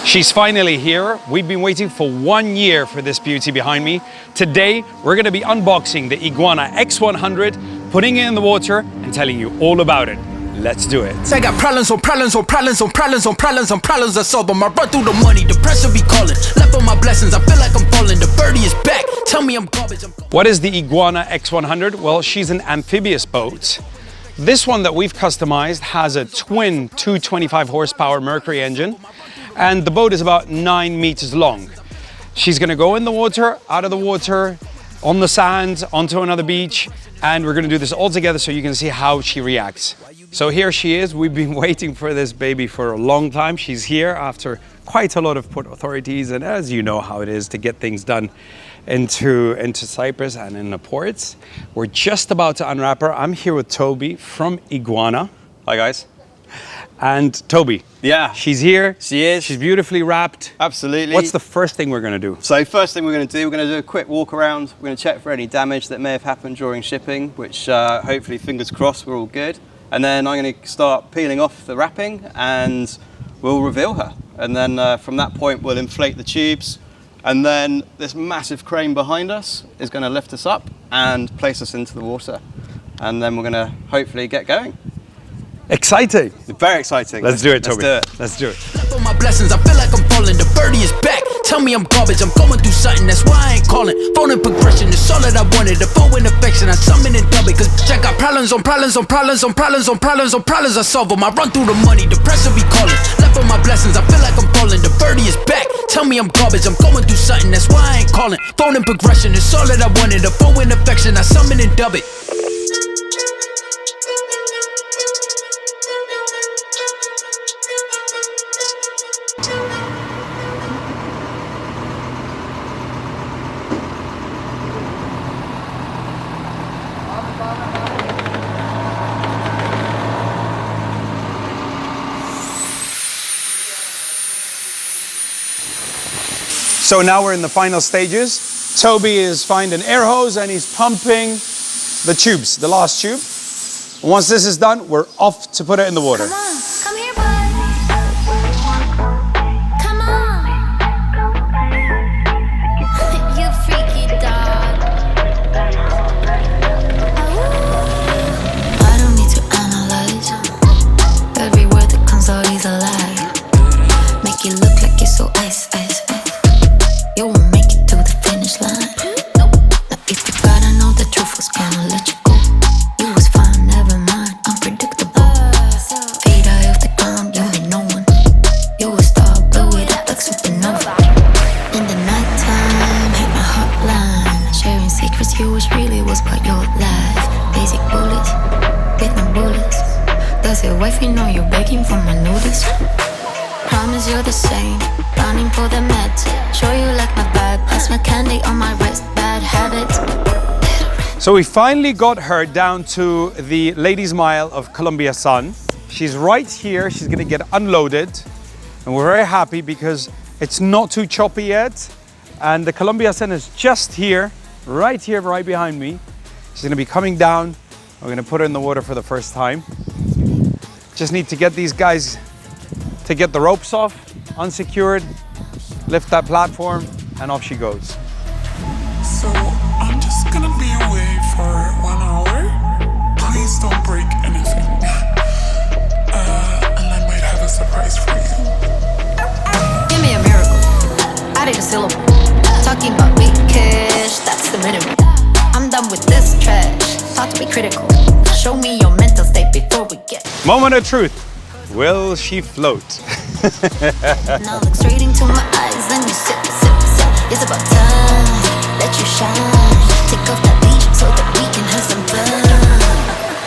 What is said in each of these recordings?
She's finally here. We've been waiting for 1 year for this beauty behind me. Today, we're gonna be unboxing the Iguana X100, putting it in the water and telling you all about it. Let's do it. I got problems on problems on problems on problems on problems on problems I solve them. I run through the money, the pressure be calling. Left on my blessings, I feel like I'm falling. The birdie is back. Tell me I'm garbage. What is the Iguana X100? Well, she's an amphibious boat. This one that we've customized has a twin 225 horsepower Mercury engine, and the boat is about 9 meters long. She's gonna go in the water, out of the water, on the sand, onto another beach, and we're gonna do this all together so you can see how she reacts. So here she is. We've been waiting for this baby for a long time. She's here after quite a lot of port authorities, and as you know how it is to get things done into Cyprus and in the ports. We're just about to unwrap her. I'm here with Toby from Iguana. Hi guys. And Toby. Yeah. She's here. She is. She's beautifully wrapped. Absolutely. What's the first thing we're gonna do? So first thing we're going to do, we're going to do a quick walk around. We're going to check for any damage that may have happened during shipping, which hopefully, fingers crossed, we're all good. And then I'm going to start peeling off the wrapping and we'll reveal her. And then from that point, we'll inflate the tubes. And then this massive crane behind us is going to lift us up and place us into the water. And then we're going to hopefully get going. Exciting. Very exciting. Let's do it, Toby. Let's do it. Left on my blessings, I feel like I'm falling. The birdie is back. Tell me I'm garbage. I'm going through something. That's why I ain't calling. Phone and progression is all that I wanted. The phone in affection, I summon and dub it. Cause I got problems on problems on problems on problems on problems on problems I solve them. I run through the money, the pressure be calling. Left on my blessings, I feel like I'm falling. The birdie is back. Tell me I'm garbage. I'm going through something. That's why I ain't calling. Phone and progression is all that I wanted. The phone in affection, I summon and dub it. So now we're in the final stages. Toby is finding air hose and he's pumping the tubes, the last tube. And once this is done, we're off to put it in the water. Come on, come here, bud. Come on. You freaky dog. I don't need to analyze. Every word that comes out is a lie. Make it look like it's so ice, ice, ice. You won't make it to the finish line. Nope. Now if you gotta know the truth, was gonna let you go. You was fine, never mind, unpredictable. Feet high off the ground, you ain't no one. You a star, blow it up like supernova. In the nighttime, hit my hotline. Sharing secrets, you was really was about your life. Basic bullets, with no bullets. Does your wifey know you're begging for my notice? Promise you're the same, running for the meds. Show you like my vibe, pass my candy on my wrist. Bad habits. So we finally got her down to the ladies' mile of Columbia Sun. She's right here, she's gonna get unloaded. And we're very happy because it's not too choppy yet. And the Columbia Sun is just here, right behind me. She's gonna be coming down. We're gonna put her in the water for the first time. Just need to get these guys to get the ropes off, unsecured, lift that platform, and off she goes. So I'm just gonna be away for 1 hour. Please don't break anything. And I might have a surprise for you. Give me a miracle. I need a syllable. Talking about big cash, that's the minimum. I'm done with this trash. Talk to be critical. Show me your mental state before we get. Moment of truth. Will she float? Now look straight into my eyes, then you sip, sip, sip. It's about time, let you shine. Take off that leash so that we can have some fun.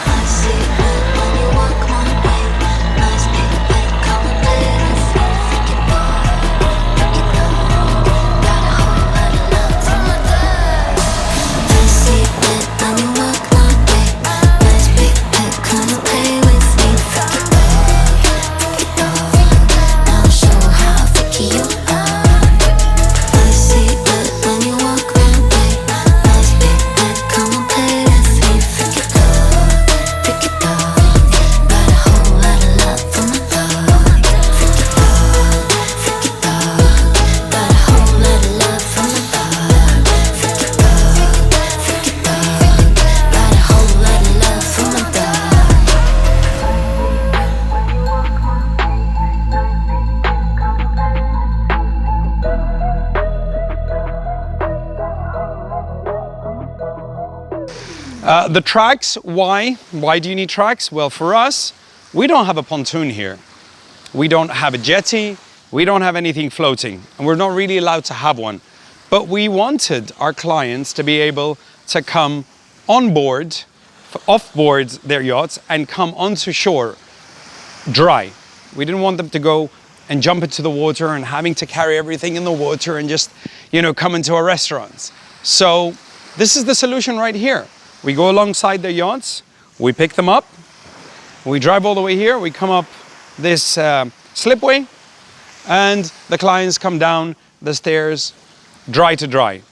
I see it when you walk my way. Nice big bed, come and lay it freak it up, you know. Got a whole lot of love from my dad. I see it when you walk my way. Nice big bed, come and play with me. Freak it up. The tracks, why? Why do you need tracks? Well, for us, we don't have a pontoon here. We don't have a jetty. We don't have anything floating, and we're not really allowed to have one. But we wanted our clients to be able to come on board, off-board their yachts, and come onto shore dry. We didn't want them to go and jump into the water and having to carry everything in the water and just, come into our restaurants. So this is the solution right here. We go alongside their yachts, we pick them up, we drive all the way here, we come up this slipway, and the clients come down the stairs dry to dry.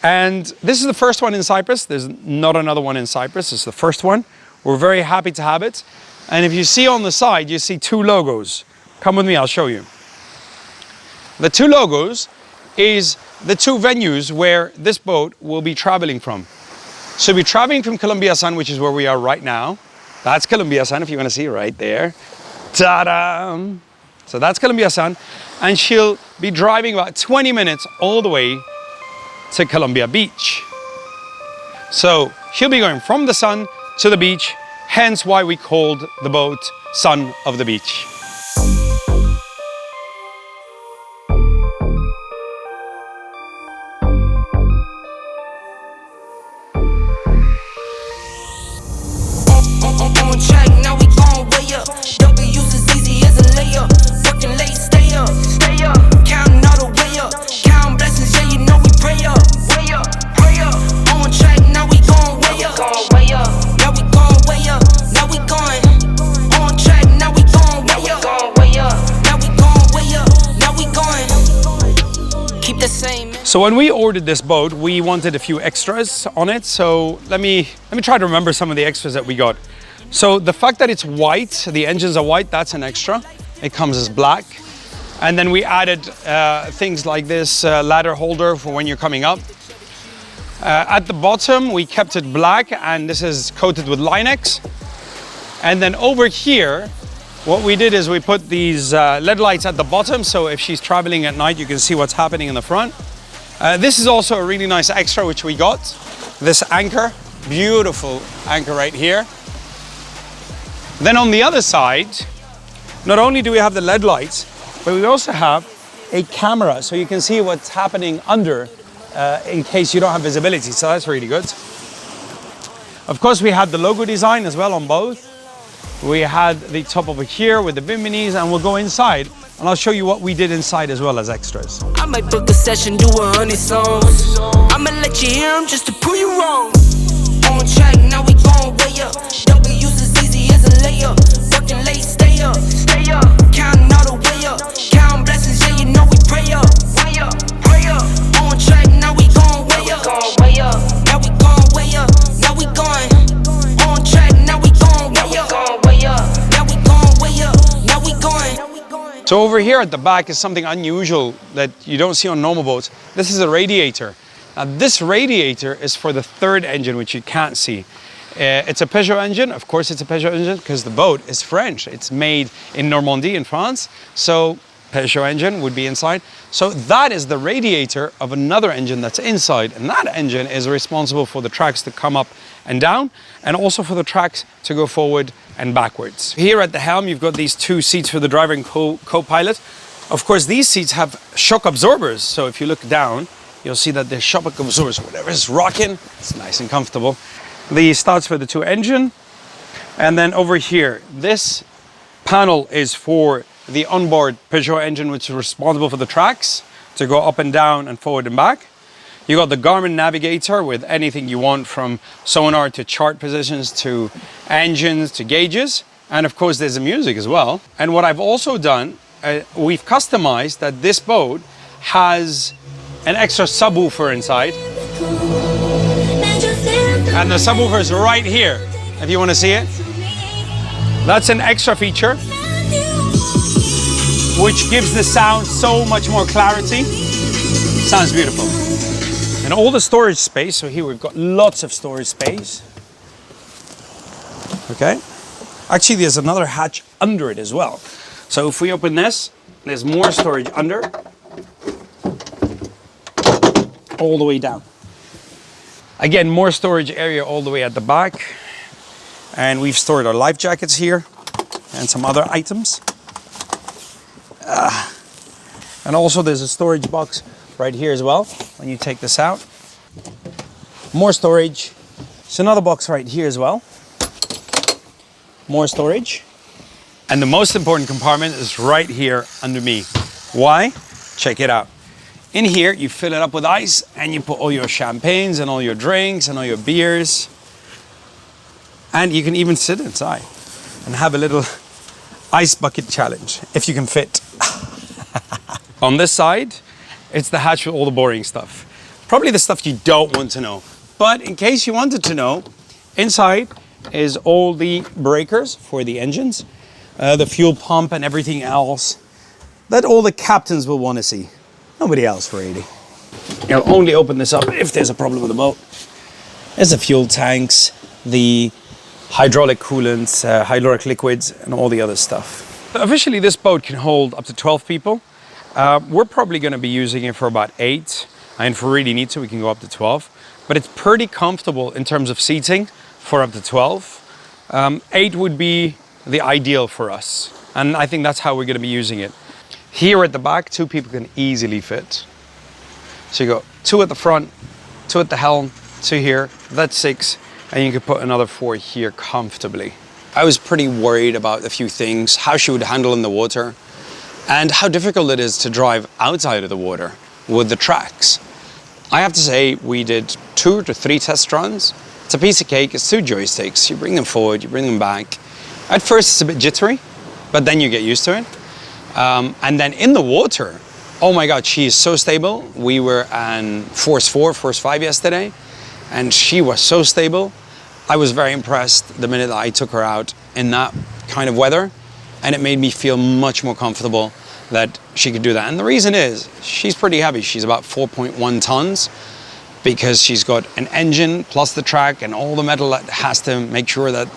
And this is the first one in Cyprus. There's not another one in Cyprus. It's the first one. We're very happy to have it. And if you see on the side, you see two logos. Come with me, I'll show you. The two logos is the two venues where this boat will be traveling from. So we'll be traveling from Columbia Sun, which is where we are right now. That's Columbia Sun, if you want to see right there. Ta-da! So that's Columbia Sun. And she'll be driving about 20 minutes all the way to Columbia Beach. So she'll be going from the sun to the beach, hence why we called the boat Son of the Beach. On track, now we gon' way up. W's as easy as a layup. Working late, stay up. Counting all the way up. Counting blessings, yeah, you know we pray up. Way up. On track, now we gon' way up. Now we gon' way up. Now we going. On track, now we gon' way up. Now we gon' way up. Now we going. Keep the same. So when we ordered this boat, we wanted a few extras on it. So let me try to remember some of the extras that we got. So the fact that it's white, the engines are white, that's an extra. It comes as black. And then we added things like this ladder holder for when you're coming up. At the bottom, we kept it black, and this is coated with Line-X. And then over here, what we did is we put these LED lights at the bottom, so if she's traveling at night, you can see what's happening in the front. This is also a really nice extra which we got. This anchor, beautiful anchor right here. Then on the other side, not only do we have the LED lights, but we also have a camera, so you can see what's happening under in case you don't have visibility, so that's really good. Of course, we had the logo design as well on both. We had the top over here with the biminis, and we'll go inside, and I'll show you what we did inside as well as extras. I might book a session, do 100 songs. I'ma let you hear them just to prove you wrong. On track, now we gon' way up. W's as easy as a layup. Working late, stay up. Counting all the way up. Counting blessings, yeah, you know we pray up. Pray up. On track, now we gon' way up. Now we gon' way up. Now we going. On track, now we gon' way up. Now we gon' way up. Now we going. So over here at the back is something unusual that you don't see on normal boats. This is a radiator. Now this radiator is for the third engine, which you can't see. It's a Peugeot engine. Of course it's a Peugeot engine because the boat is French. It's made in Normandy in France. So Peugeot engine would be inside. So that is the radiator of another engine that's inside. And that engine is responsible for the tracks to come up and down, and also for the tracks to go forward and backwards. Here at the helm, you've got these two seats for the driver and co-pilot. Of course, these seats have shock absorbers. So if you look down, you'll see that the shock absorbers, whatever is rocking, it's nice and comfortable. The starts for the two engine. And then over here, this panel is for the onboard Peugeot engine, which is responsible for the tracks to go up and down and forward and back. You got the Garmin navigator with anything you want, from sonar to chart positions to engines to gauges. And of course, there's the music as well. And what I've also done, we've customized that this boat has an extra subwoofer inside. And the subwoofer is right here, if you want to see it. That's an extra feature, which gives the sound so much more clarity. Sounds beautiful. And all the storage space, so here we've got lots of storage space. Okay. Actually, there's another hatch under it as well. So if we open this, there's more storage under, all the way down. Again, more storage area all the way at the back. And we've stored our life jackets here and some other items. And also there's a storage box right here as well when you take this out. More storage. There's another box right here as well. More storage. And the most important compartment is right here under me. Why? Check it out. In here, you fill it up with ice and you put all your champagnes and all your drinks and all your beers. And you can even sit inside and have a little ice bucket challenge, if you can fit. On this side, it's the hatch with all the boring stuff. Probably the stuff you don't want to know. But in case you wanted to know, inside is all the breakers for the engines, the fuel pump and everything else that all the captains will want to see. Nobody else really. You'll only open this up if there's a problem with the boat. There's the fuel tanks, the hydraulic coolants, hydraulic liquids, and all the other stuff. Officially, this boat can hold up to 12 people. We're probably going to be using it for about 8. And if we really need to, we can go up to 12. But it's pretty comfortable in terms of seating for up to 12. 8 would be the ideal for us. And I think that's how we're going to be using it. Here at the back, 2 people can easily fit. So you go 2 at the front, 2 at the helm, 2 here, that's 6. And you could put another 4 here comfortably. I was pretty worried about a few things, how she would handle in the water, and how difficult it is to drive outside of the water with the tracks. I have to say, we did 2 to 3 test runs. It's a piece of cake, it's 2 joysticks. You bring them forward, you bring them back. At first it's a bit jittery, but then you get used to it. And then in the water, oh my God, she is so stable. We were on Force 4, Force 5 yesterday, and she was so stable. I was very impressed the minute that I took her out in that kind of weather, and it made me feel much more comfortable that she could do that. And the reason is, she's pretty heavy. She's about 4.1 tons because she's got an engine plus the track and all the metal that has to make sure that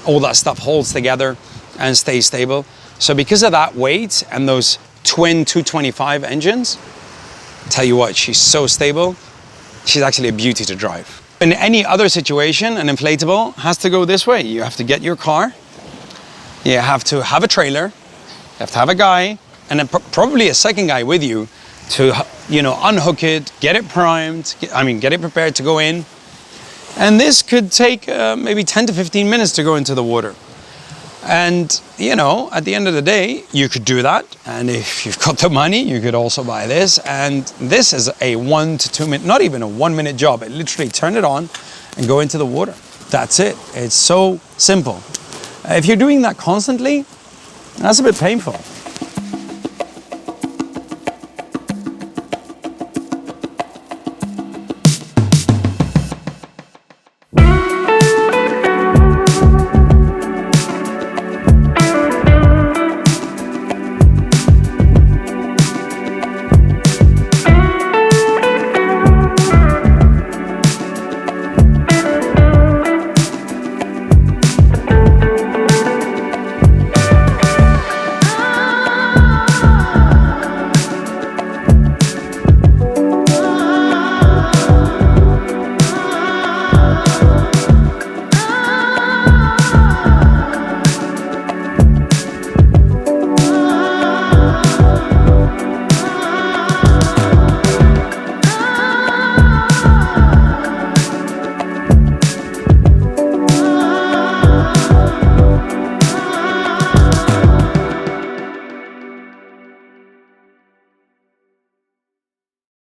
all that stuff holds together and stays stable. So because of that weight and those twin 225 engines, tell you what, she's so stable, she's actually a beauty to drive. In any other situation, an inflatable has to go this way. You have to get your car, you have to have a trailer, you have to have a guy, and then probably a second guy with you to, unhook it, get it primed, get it prepared to go in. And this could take maybe 10 to 15 minutes to go into the water. And, at the end of the day, you could do that. And if you've got the money, you could also buy this. And this is a 1 to 2 minute, not even a 1 minute job. It literally turn it on and go into the water. That's it. It's so simple. If you're doing that constantly, that's a bit painful.